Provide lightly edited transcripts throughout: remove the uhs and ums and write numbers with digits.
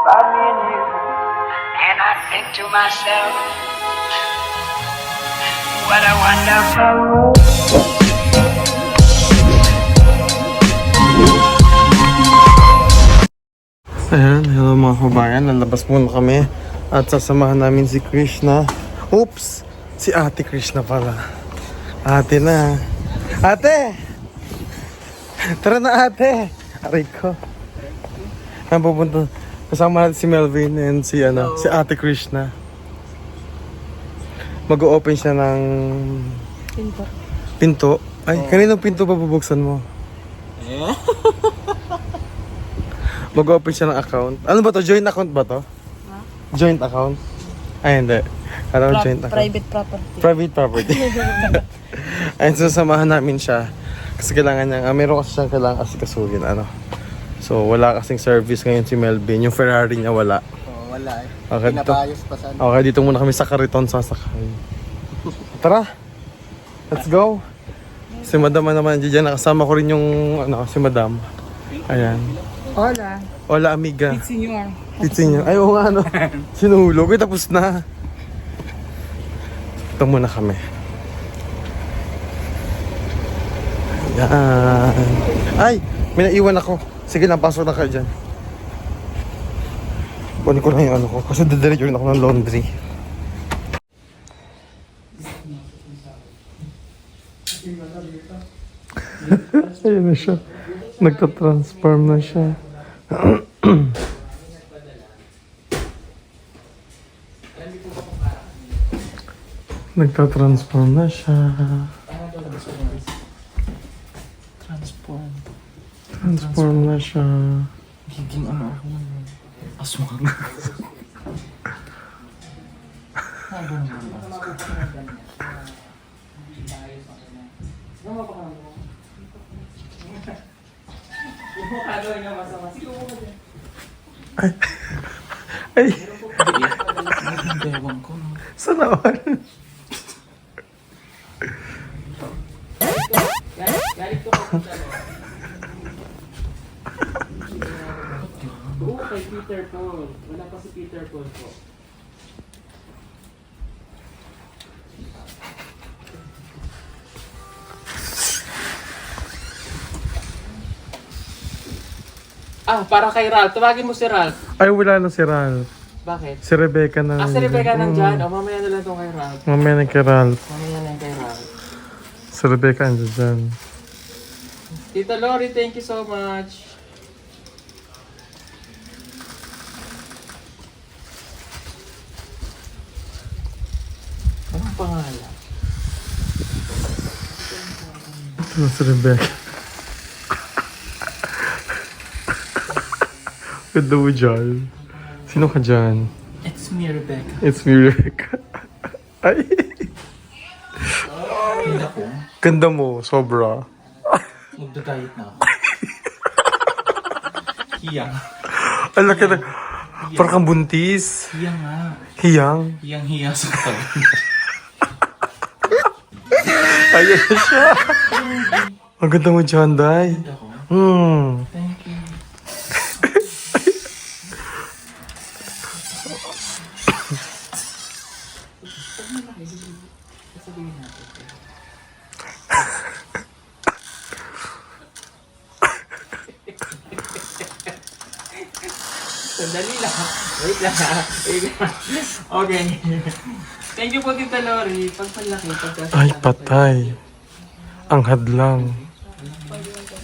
by me and you. And I think to myself, what a wonderful world. Ayan, hello mga kabayan, lalabas muna kami at sasamahan namin si Krishna. Oops! Si Ate Krishna pala. Ate na. Ate! Tara na ate! Aray ko. Ayan, pupunta. Kasama natin si Melvin and si, si Ate Krishna. Mag-o-open siya ng Pinto. pinto. Ay, kaninong pinto pa bubuksan mo? Mag-open siya ng account. Ano ba to? Joint account ba to? Ha? Joint account? Ay, hindi. Ano joint account? Private property. Private property. Ayun, sasamahan namin siya. Kasi kailangan niya, meron kasi siyang kailangan asikasuhin, So, wala kasing service ngayon si Melvin. Yung Ferrari niya wala. Oh, wala eh. Okay, dito, Pinabayos pa sana. okay, dito muna kami sa Kariton sasakay. Tara! Let's go! Si Madam naman dyan. Nakasama ko rin yung, si Madam. Ayan. Hola. Hola, amiga. Senyor. Titsin ay, oo nga, sinuhulog. Ay, tapos na. Ito muna kami. Yan. Ay, may naiwan ako. Sige lang, pasok na kayo dyan. Kunin ko lang yung ko. Kasi dadiretso rin ako ng laundry. Ayun na siya. Nagtatransform na siya. Nagtatransform na siya. Transform na siya. Giging ano ako naman. Aswang. Ay. Ay. Bewang ko. Sana all. Oo, kay Peter Paul. Wala pa si Peter Paul po. Para kay Ralph. Tawagin mo si Ralph. Ay, wala na si Ralph. Bakit? Si Rebecca na. Si Rebecca nandyan. O, mamaya na lang itong kay Ralph. Mamaya na kay Ralph. Mamaya na yung kay Ralph. Si Rebecca andyan dyan. Tita Lori, thank you so much. Anong pangalan? Ito na si Rebecca. Ganda mo dyan. Sino ka dyan? It's me, Rebecca. It's me, Rebecca. Ay. Hindi ko. Ganda mo, sobra. Magda-diet na ako. Hiyang. Ang laki na. Parang kang buntis. Hiyang nga. Hiyang. Hiyang-hiya sa katawan. Ayun na siya. Ang ganda mo dyan, Day. Hindi ako. Thank you. Sandali lang. Wait lang. Wait lang. Okay. Thank you po, Tita Lori. Pagpalaki, Ay, patay. Ang hadlang.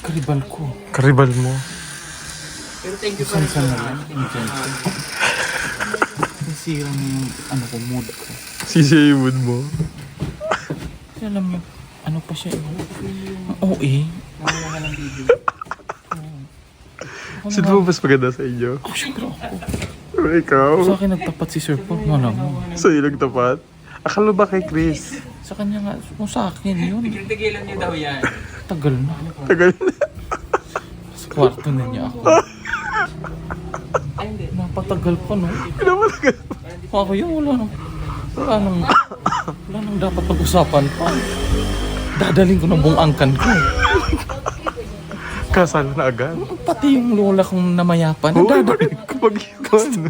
Karibal ko. Karibal mo. Pero thank you pa rin. Saan na lang? Nasira mo yung ano ko, mood ko. Sisiyawod mo. Kasi alam mo, ano pa siya eh. Oo eh. Mamaya nga ng video. Sino mo mas maganda sa inyo? Oh, syempre ako. Pero ikaw? Sa akin nagtapat si Sir Paul. Wala mo. Sa ilang tapat? Akala ba kay Chris? Sa kanya nga, kung sa akin yun. Tigilan niyo daw yan. Tagal na. Tagal na. Sa kwarto na niya ako. Ay, hindi. Napatagal pa no. Pinamalagal. Ako yun, wala nang dapat pag-usapan pa. Dadaling ko ng buong angkan ko. Kasal na agad. Pati yung lola kong namayapan. Uy, Nadadali. kapag yun.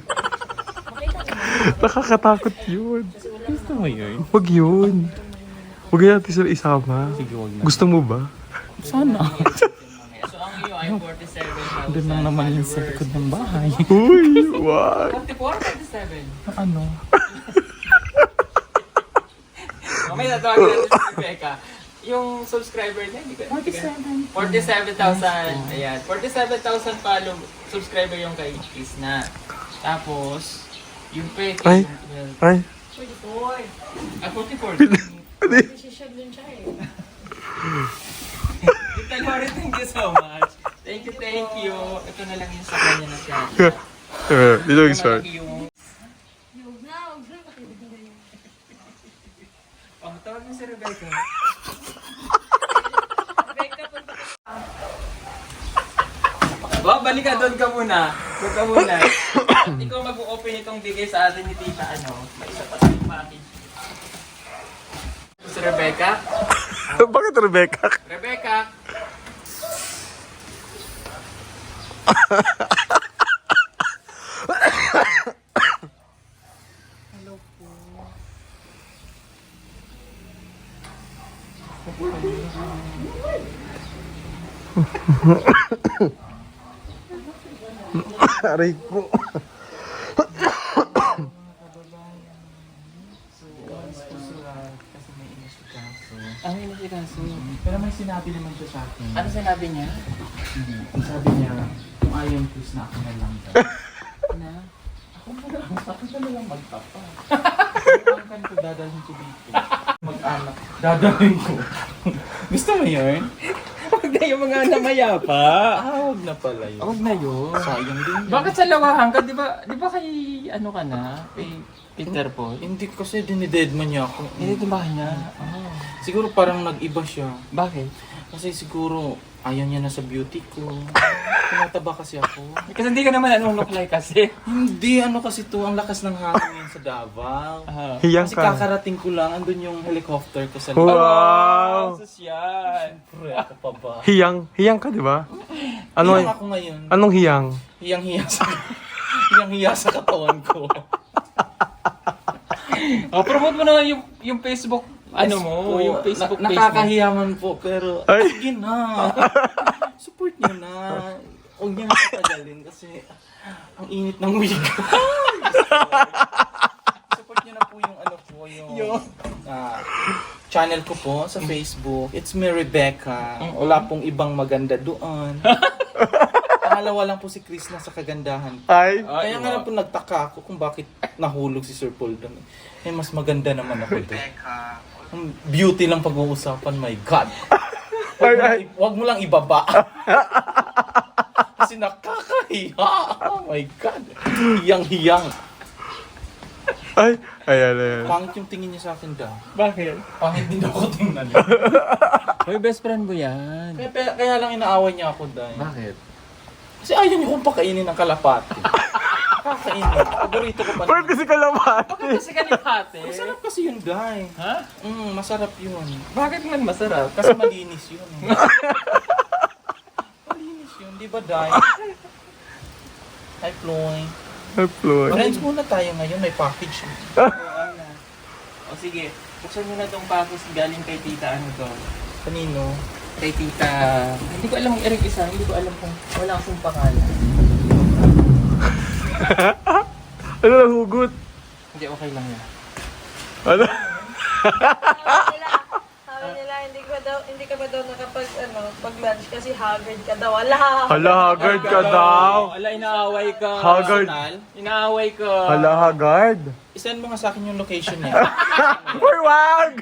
Nakakatakot yun. Gusto mo yun? Huwag yun. Huwag natin sila isama. Sige, wag na. Gusto mo ba? Sana. So ang iyo ay 47,000. Doon lang naman yung sa likod ng bahay. Uy, wag. 44, 47. Ano? Mamaya tatawagin natin si Rebecca. Yung subscriber niya, hindi ko 47,000. Ayan. 47,000 follow subscriber yung kay Chris na. Tapos, yung pay Ay. Ay. 44. 44. Tita Lori, thank you so much. Thank you. Ito na lang yung sa kanya na siya. Dito yung short. Yung... Oh, tawag mo si Rebecca. Balik ka, doon ka muna. Doon ka muna. Ikaw mag-open itong bigay sa atin ni Tita, may isa pa tayong package. Si Rebecca. Bakit Rebecca? Rebecca! Hello po. Aray ko. Ang inasikaso. Pero may sinabi naman siya sa akin. Ano sinabi niya? Hindi. Ang sabi niya, kung ayaw yung Chris na ako na lang daw. Na? Ako na lang magpapa. Ang ko dadalhin ko dito. Mag-anak. Dadalhin ko. Gusto mo yun? Huwag na yung mga namayapa. Huwag na pala yun. Huwag na yun. Sayang din yun. Bakit sa lawahan ka? Di ba kay ano ka na? Kay Peter Paul? Hindi kasi dinidedman niya ako. Hindi ba niya? Oh. Siguro parang nag-iba siya. Bakit? Kasi siguro ayaw niya na sa beauty ko. Tumataba kasi ako. Kasi hindi ka naman anunuklay kasi. Hindi, ano kasi to, ang lakas ng hangin sa Davao. Hiyang Kasi ka. kakarating ko lang, andun yung helicopter ko sa Wow! Sosyal. Siyempre, ako pa ba? Hiyang ka, di ba? Hiyang ako ngayon. Anong hiyang? Hiyang-hiya sa katawan ko. Oh, promote mo na yung Facebook, ano mo, Po, yung Facebook page mo. nakakahiyaman po, pero Ay. sige na. Support niyo na. Huwag niyo na patagalin kasi ang init ng week. Support niyo na po yung ano po, yung channel ko po sa Facebook. It's me, Rebecca. Wala pong ibang maganda doon. Pangalawa lang po si Chris na sa kagandahan. Ay. Kaya nga lang po nagtaka ako kung bakit nahulog si Sir Paul doon. Eh, mas maganda naman ako doon. Ang beauty lang pag-uusapan, my God. Wag mo lang ibaba. Kasi nakakahiya. Oh my God. Hiyang-hiyang. Ay. Ayan. Pangit yung tingin niya sa akin daw. Bakit? Pangit din ako tingnan. Hoy, best friend mo yan. Kaya lang inaaway niya ako dahil. Bakit? Kasi ayaw niyo kong pakainin ng kalapati. Kakainin. Paborito ko pa. Bakit kasi kalaman? Bakit kasi kalihate? Masarap kasi yun, Day. Ha? Masarap yun. Bakit man masarap? Kasi malinis yun. Malinis yun, di ba, Day? Hi, Floy. Ay, Floyd. Friends muna tayo ngayon, may package. O sige, buksan mo na tong package galing kay tita ano to. Kanino? Kay tita, hindi ko alam Eric isa, hindi ko alam kung wala akong pangalan. Ano lang hugot? Hindi, okay lang yan. Ano? Sabi nila, hindi ka ba daw nakapag, pag-lunch kasi haggard ka daw. Ala! Hala, haggard ka daw. Ala, inaaway ka. Haggard. Personal? Inaaway ka. Hala, haggard. Isend mo nga sa akin yung location niya. Uy, wag!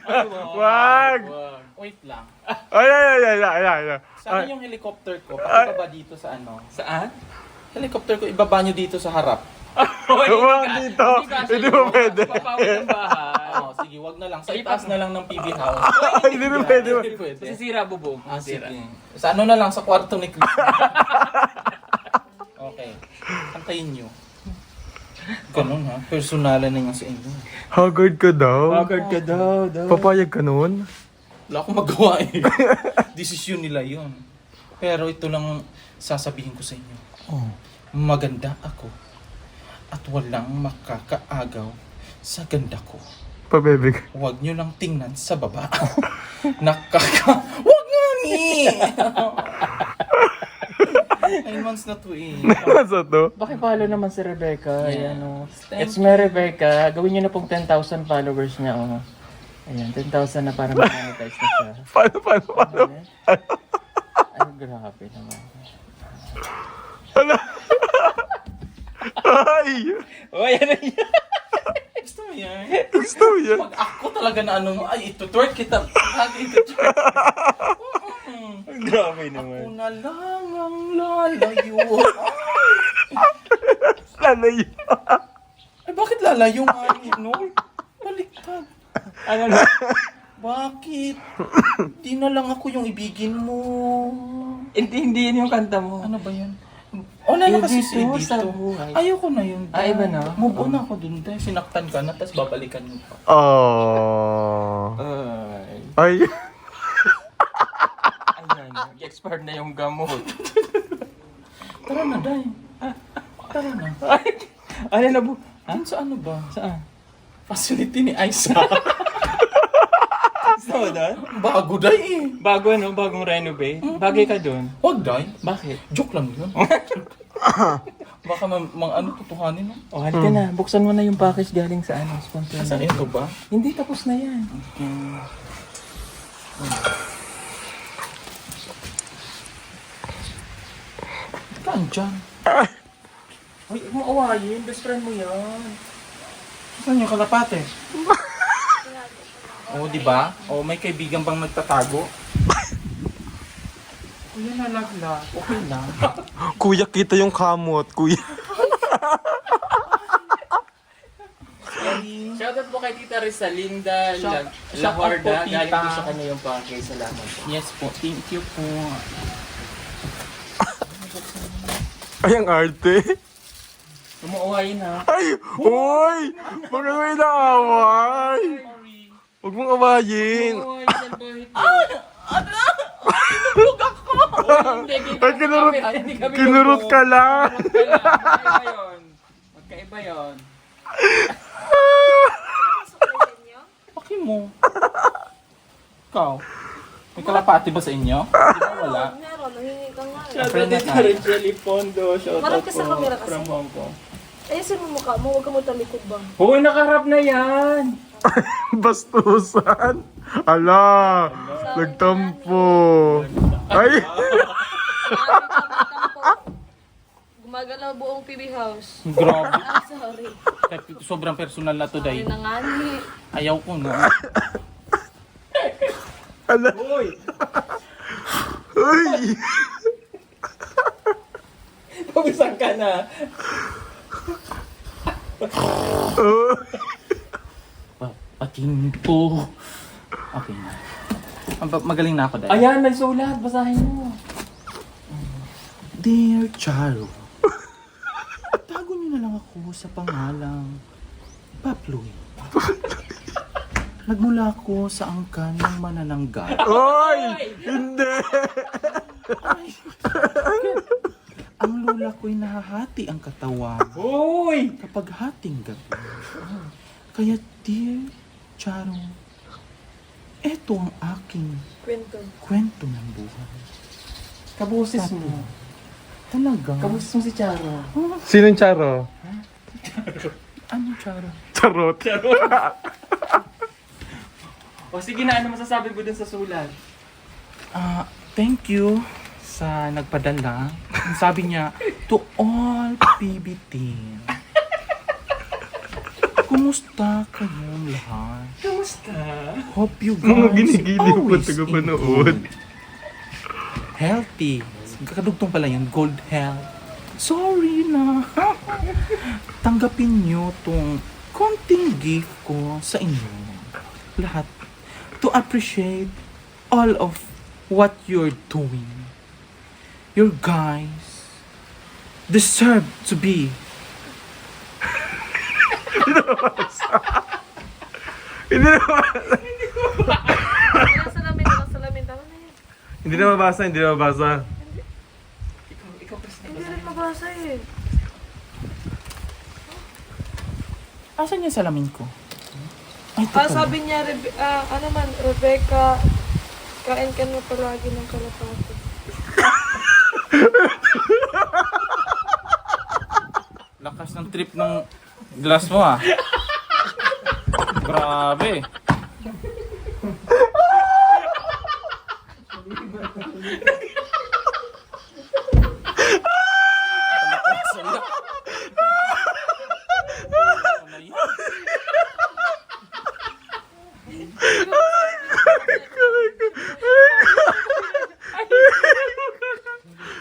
Wag! Wait lang. Ay. Sa akin yung helicopter ko, pakibaba dito sa ano? Saan? Helicopter ko, ibaba nyo dito sa harap. Wag dito. Hindi mo pwede. Papawid ng bahay. Sige, wag na lang. Sa itaas na lang ng PB house. Ay, hindi mo pwede. Hindi pwede. Masisira bubong. Sige. Sa ano na lang, sa kwarto ni Chris. Okay. Antayin nyo. Ganun ha. Personalan na nga sa inyo. Haggard ka daw. Haggard ka daw. Papayag ka nun? Wala akong magawa eh. Desisyon nila yun. Pero ito lang ang sasabihin ko sa inyo. Oh. Maganda ako at walang makakaagaw sa ganda ko. Pabebig. Huwag nyo lang tingnan sa baba. Huwag nga ni! 9 months na to eh. Nasa to? Pakipalo naman si Rebecca. Yeah. Ayan, oh. Thank It's me, Rebecca. Gawin niyo na pong 10,000 followers niya. Oh. Ayan, 10,000 na para ma-monetize na siya. Paano? Ay, grabe naman. Ay! Oh, ayan na yan. Gusto mo yan? Gusto mo yan? Pag ako talaga na ano, ay ito-twerk kita. Ito-twerk. Grabe Ako na lang ang lalayo. Lalayo. Ay, bakit lalayo nga ni Nol? Baliktad. Ano na? Bakit? Di na lang ako yung ibigin mo. Hindi yun yung kanta mo. Ano ba yan? O na kasi si Edito sa Edito. buhay. Ayoko na yun. Ah, iba na? Move on ako dun. Dahil sinaktan ka na, tapos babalikan mo pa. Oh. Ay. Ay. Ayan, nag-expired na yung gamot. Tara na, Day. Tara na. Ay, ano na bu? Dun sa ano ba? Saan? Facility ni Aiza. Gusto mo doon? Bago, Day eh. Bago ano, bagong renovate. Bagay ka doon. Huwag, Day. Bakit? Joke lang yun. Baka ano tutuhanin mo. Oh, halika na. Buksan mo na yung package galing sa ano, sponsor. Saan ito ba? Hindi, tapos na yan. Kaan dyan? Ay, huwag mo awayin. Best friend mo yan. Saan yung kalapate? Oo, di ba? O may kaibigan bang nagtatago? Kuya nalaglag. Okay lang. Kuya, kita yung kamot. Kuya. Shoutout po kay Tita Rizalinda Shout out po, Laguarda. Tita. Galing po sa kanya yung package. Salamat po. Yes po, thank you po. Ay, ang arte. Umuuwayin ha. Ay! Uy! Bakit mo inaaway? Huwag mong awayin. Umuuwayin sa bahay ko. Ay, kinurot ka lang. Magkaiba yun. Paki mo. Ikaw, may kalapati ba sa inyo? Di ba wala? Meron, nahingi ka nga. Shoutout Friend na din tayo. rin Jelly Pondo. Shoutout Marap ka sa po camera kasi. from Hong Kong. Ayusin mo mukha mo, huwag ka mo talikod ba? Hoy, nakaharap na yan! Bastusan. Ala! Nagtampo. Ay! Gumagalaw buong PB house. Grabe. Ah, sorry. Sobrang personal na to, Ay Day. na nga ni. Ayaw ko na. Ala! Hoy! Uy! Pabisan ka na. Oh. Pating po. Okay na. Magaling na ako, Day. Ayan, may sulat. Basahin mo. Dear Charo, tago niyo na lang ako sa pangalang Paploy. Nagmula ako sa angkan ng manananggal. Oy! Hindi! Ang lola ko'y nahahati ang katawan Hoy! kapag hating gabi. Kaya dear Charo, eto ang aking Kwento. kwento ng buhay. Kabusis mo. Talaga? Kabusis mo si Charo. Sinong Charo? Ano Charo? Charot. O sige na, ano masasabi mo dun sa sulat? Thank you sa nagpadala. Sabi niya, to all PB team. Kumusta kayong lahat? Kamusta? Hope you Mga guys ginigiliw pa always tagapanood. healthy. Kakadugtong pala yun, gold health. Sorry na. Tanggapin nyo tong konting gift ko sa inyo. Lahat. To appreciate all of what you're doing. You guys deserve to be. Hindi na Walang salamin, walang salamin. Tama na yan. Hindi na mabasa, hindi na mabasa. Hindi, lasa eh. Asan yung salamin ko? Ay, ito pala. Sabi niya, Rebecca, kain ka na palagi ng kalapati. Lakas ng trip ng glass mo ah. Grabe.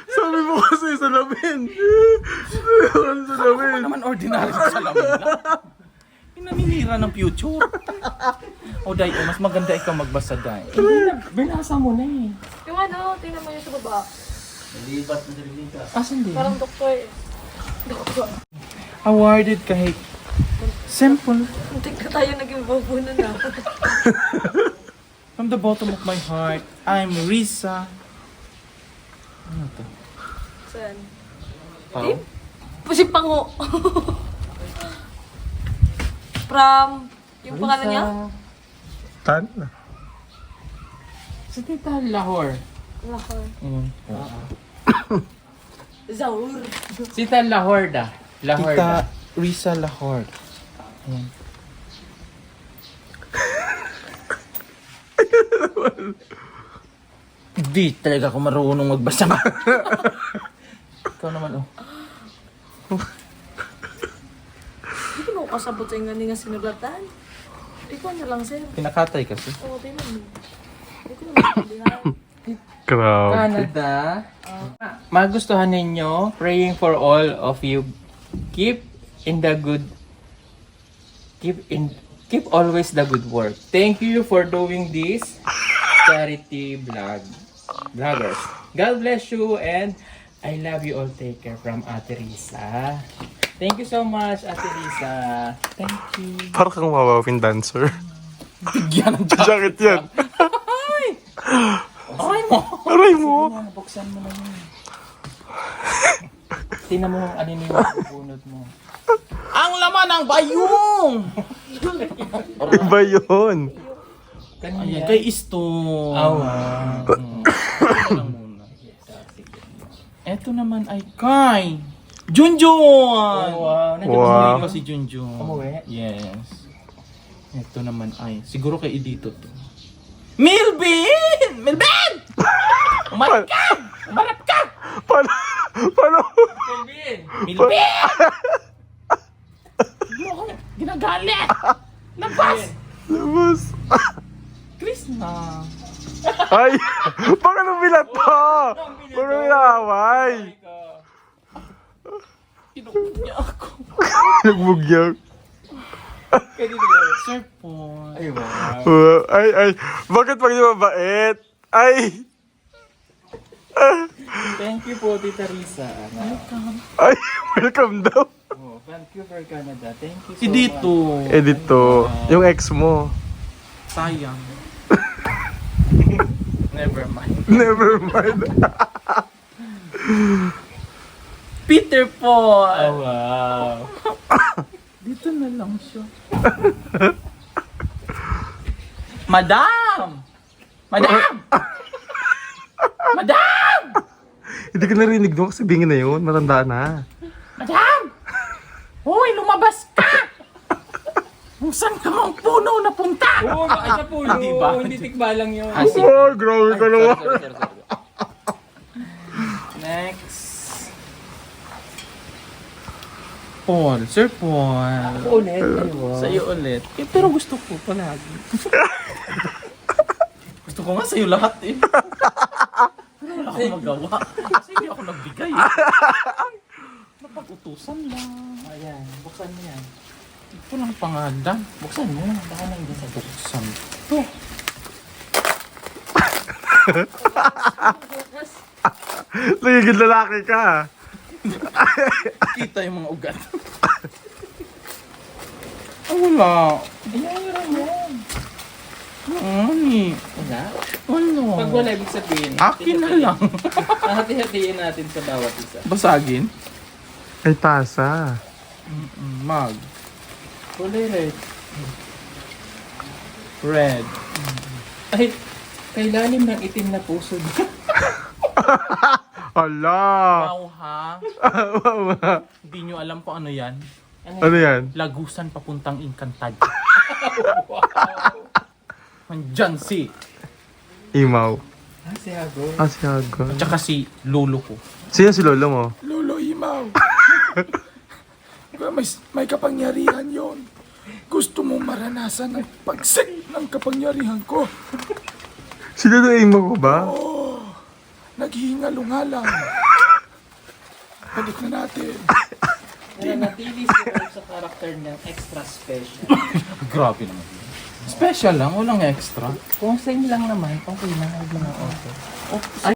Sabi mo kasi salamin. Ano salamin? Naman ordinary sa salamin lang. Naninira ng future. O Day, mas maganda ikaw magbasa, Day. Binasa mo na eh. Yung ano, tingnan mo yung sa baba. Asan din? Parang doktor eh. Doktor. Awarded kahit simple. Hindi ka tayo naging bobo na na. From the bottom of my heart, I'm Risa. Ano to? Saan? Pao? Si Pango. From, yung pangalan niya? Tan? Sa Tita Lahore. Lahore. Zaur. Si Tita Lahorda. Tita Risa Lahore. Ayan. Di talaga ako marunong magbasa. Ikaw naman, oh. Hindi mo kasabot sa nga nga sinulatan. Ikaw na lang, sir. Pinakatay kasi. Oo, tingnan mo. Hindi ko naman sabihan. Grabe. Canada. Magustuhan ninyo. Praying for all of you. Keep always the good work. Thank you for doing this charity vloggers. God bless you and I love you all. Take care from Ate Risa. Thank you so much, Ate Risa. Thank you. Parang kang mawawin dancer. Bigyan ng Jacket yan. Aray mo! Aray mo. Buksan mo na yun. Tingnan mo ano yung bunot mo. Ang laman ng bayong! Iba yun. Ayan, kay Isto. Awa. Eto naman ay kay Junjun! Wow. Wow. Wow. Si Junjun. Umuwi? Yes. Eto naman ay, siguro kay Edito to. Milvin! Milvin! Oh my God! Umarap ka! Paano? Kelvin! Milvin! Hindi mo ako ginagalit! Labas! Labas. Chris na. Ay! Baka nabilat to! Baka nilaway! Tinukod niya ako. Nagbugyag. Sir Paul. Ay, wow. Ay. Bakit pag di mabait? Ay! Thank you po, Tita Risa. Ay! Welcome daw. Oh, Vancouver, Canada. Thank you so Edito. Edito. Yung ex mo. Sayang. Never mind. Never mind. Peter Paul. much. Oh, wow. Dito na lang siya. Madam! Madam! Madam! Hindi ko narinig doon kasi bingin na yun. Matanda na. Madam! Hoy, lumabas ka! Kung saan ka mang puno napunta? Oo, baka sa pulo. Hindi ba? Hindi tikba lang yun. Oh, grabe ka naman. Sorry. Next. Paul. Sir Paul. Ulit. Ay, wow. Sa'yo ulit. Eh, pero gusto ko palagi. Gusto ko nga sa'yo lahat eh. Pero wala akong magawa. Kasi hindi ako nagbigay eh. Napag-utusan lang. Ayan, buksan mo yan. Ito lang pangalan. Buksan mo. Baka nang sa Buksan. Ito. Nagiging lalaki ka. Kita yung mga ugat. Ah, wala. Ayan, yan. Ani. Wala? Ano? Pag wala, ibig sabihin. Akin na lang. Hati-hatiin natin sa bawat isa. Basagin? Ay, tasa. Mug. Kulay red. Red. Ay, kay lalim ng itim na puso niya. Ala! Wow ha? Hindi nyo alam kung ano yan. Ano yan? Lagusan papuntang Encantado. Nandyan si. Imaw. Si Hago. Ah, si Hagon. Tsaka si lolo ko. Sino si lolo mo? Lolo Imaw. may kapangyarihan yon. Gusto mong maranasan ang pagsik ng kapangyarihan ko. Si lolo Imaw ko ba? Naghihingalungalang. Balik na natin. Nanatili si Rose sa karakter ng extra special. Grabe naman. Special lang, walang extra. Kung same lang naman, okay na. Huwag mo na okay.